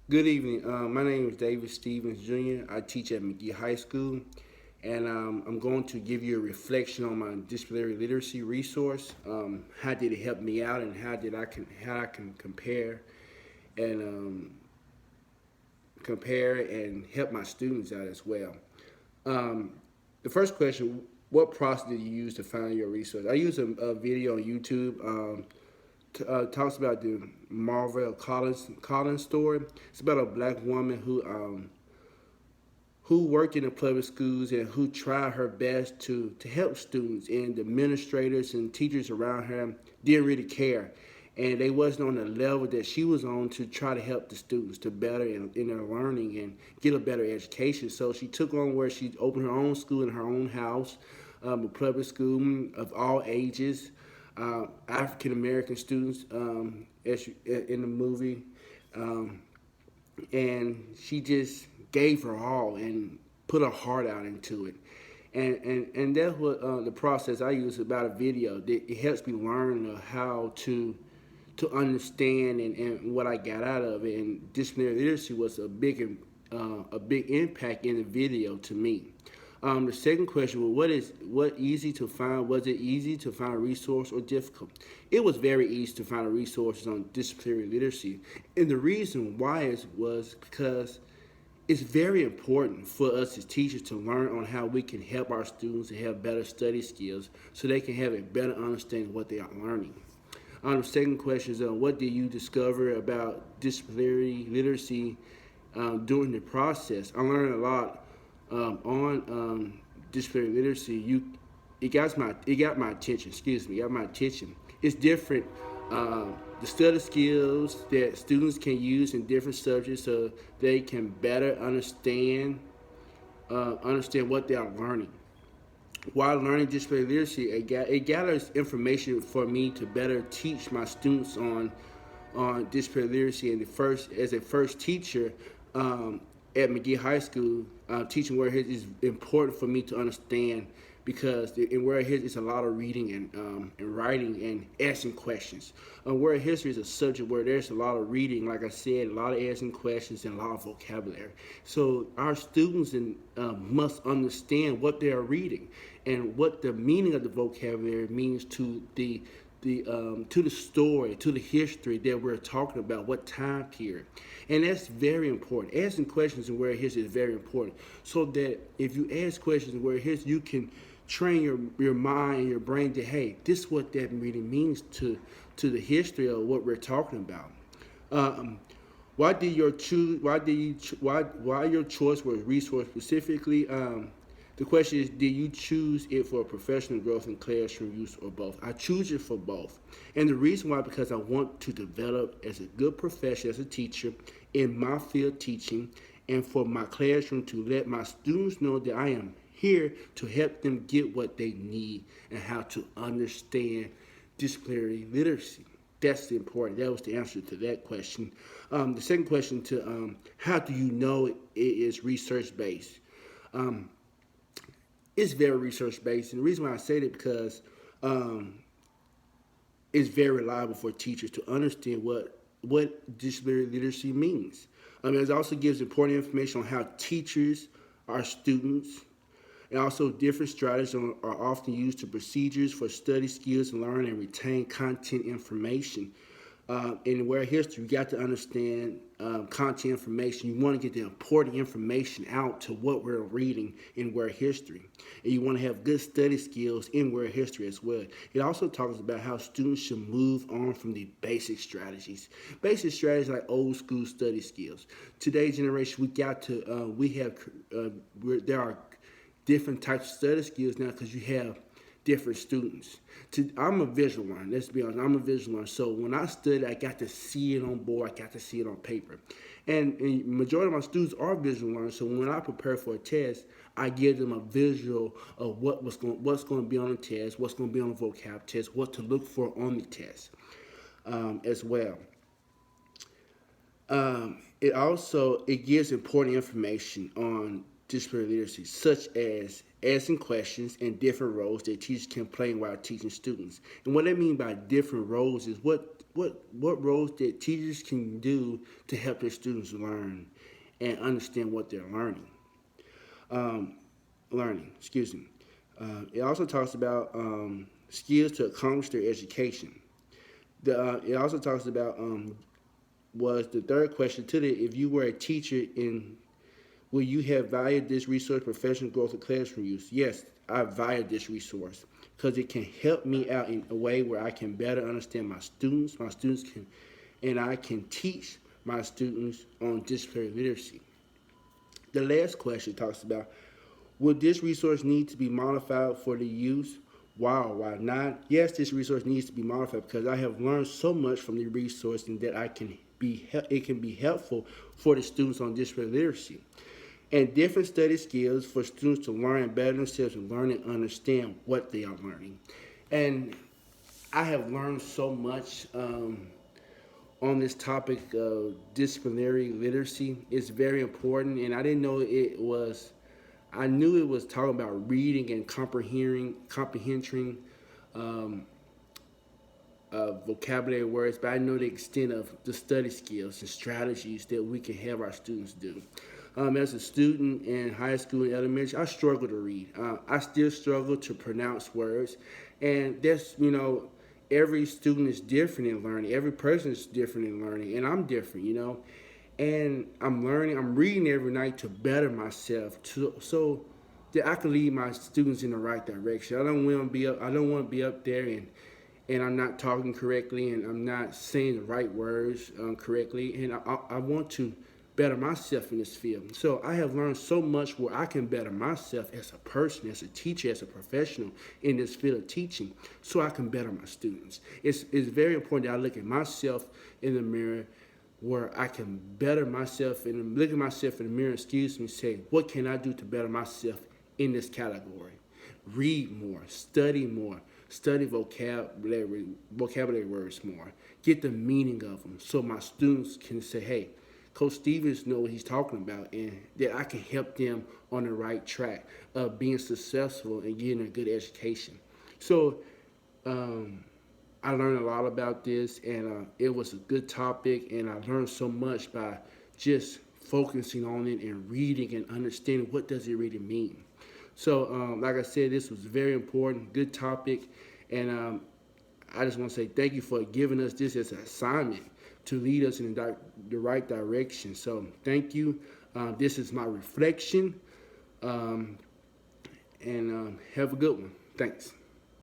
Good evening. My name is David Stevens Jr. I teach at McGee High School, and I'm going to give you a reflection on my disciplinary literacy resource. How did it help me out, and how I can and compare and help my students out as well. Um, the first question: what process did you use to find your resource? I use a video on YouTube. Talks about the Marvel Collins story. It's about a black woman who worked in the public schools and who tried her best to help students, and the administrators and teachers around her didn't really care, and they wasn't on the level that she was on to try to help the students to better in their learning and get a better education. So she took on where she opened her own school in her own house, a public school of all ages, African American students, in the movie, um, and she just gave her all and put her heart out into it. And that's what the process I use about a video. It helps me learn how to understand and what I got out of it. And disciplinary literacy was a big impact in the video to me. The second question was, what easy to find? Was it easy to find a resource or difficult? It was very easy to find a resources on disciplinary literacy, and the reason why was because it's very important for us as teachers to learn on how we can help our students to have better study skills so they can have a better understanding of what they are learning. The second question is, what did you discover about disciplinary literacy during the process? I learned a lot on disciplinary literacy. It got my attention. Excuse me, got my attention. It's different. The study skills that students can use in different subjects so they can better understand what they are learning. While learning disability literacy, it gathers information for me to better teach my students on disability literacy. And as a first teacher at McGee High School, teaching Word Heritage is important for me to understand because in Word Heritage it's a lot of reading and writing and asking questions. Word History is a subject where there's a lot of reading, like I said, a lot of asking questions and a lot of vocabulary. So our students must understand what they are reading and what the meaning of the vocabulary means to the story, to the history that we're talking about, what time period. And that's very important. Asking questions in Word History is very important. So that if you ask questions in Word History, you can train your mind and your brain to, hey, this is what that really means to the history of what we're talking about. Um, why did your choose? Why did you? Why your choice was resource specifically? The question is, did you choose it for professional growth and classroom use or both? I choose it for both. And the reason why, because I want to develop as a good profession as a teacher in my field teaching and for my classroom to let my students know that I am here to help them get what they need and how to understand disciplinary literacy. That's the important. That was the answer to that question. The second question to how do you know it is research based? Um, it's very research based, and the reason why I say that because um, it's very reliable for teachers to understand what disciplinary literacy means. It also gives important information on how teachers, our students, and also different strategies are often used to procedures for study skills and learn and retain content information. In Word History, you got to understand content information. You want to get the important information out to what we're reading in Word History. And you want to have good study skills in Word History as well. It also talks about how students should move on from the basic strategies. Basic strategies like old school study skills. Today's generation, there are different types of study skills now because you have different students. I'm a visual learner. Let's be honest. I'm a visual learner. So when I study, I got to see it on board. I got to see it on paper. And majority of my students are visual learners. So when I prepare for a test, I give them a visual of what's going to be on the test, what's going to be on the vocab test, what to look for on the test as well. It gives important information on disciplinary literacy, such as asking questions and different roles that teachers can play while teaching students. And what I mean by different roles is what roles that teachers can do to help their students learn and understand what they're learning. Um, Excuse me. It also talks about skills to accomplish their education. It also talks about was the third question to the if you were a teacher in will you have valued this resource professional growth or classroom use? Yes, I value this resource because it can help me out in a way where I can better understand my students. My students can, and I can teach my students on disciplinary literacy. The last question talks about would this resource need to be modified for the use? Why not? Yes, this resource needs to be modified because I have learned so much from the resource and that it can be helpful for the students on disciplinary literacy. And different study skills for students to learn and better themselves and learn and understand what they are learning. And I have learned so much on this topic of disciplinary literacy. It's very important, and I didn't know it was. I knew it was talking about reading and comprehending vocabulary words, but I know the extent of the study skills and strategies that we can have our students do. As a student in high school and elementary, I struggle to read. I still struggle to pronounce words, and that's every student is different in learning. Every person is different in learning, and I'm different. And I'm learning. I'm reading every night to better myself, so that I can lead my students in the right direction. I don't want to be up. I don't want to be up there and I'm not talking correctly and I'm not saying the right words correctly. And I want to better myself in this field. So I have learned so much where I can better myself as a person, as a teacher, as a professional in this field of teaching, so I can better my students. It's very important that I look at myself in the mirror where I can better myself and look at myself in the mirror, say, what can I do to better myself in this category? Read more, study vocabulary words more, get the meaning of them so my students can say, hey, Coach Stevens knows what he's talking about, and that I can help them on the right track of being successful and getting a good education. So I learned a lot about this, and it was a good topic, and I learned so much by just focusing on it and reading and understanding what does it really mean. So, like I said, this was very important, good topic, and I just want to say thank you for giving us this as an assignment to lead us in the right direction. So, thank you. This is my reflection, and have a good one. Thanks.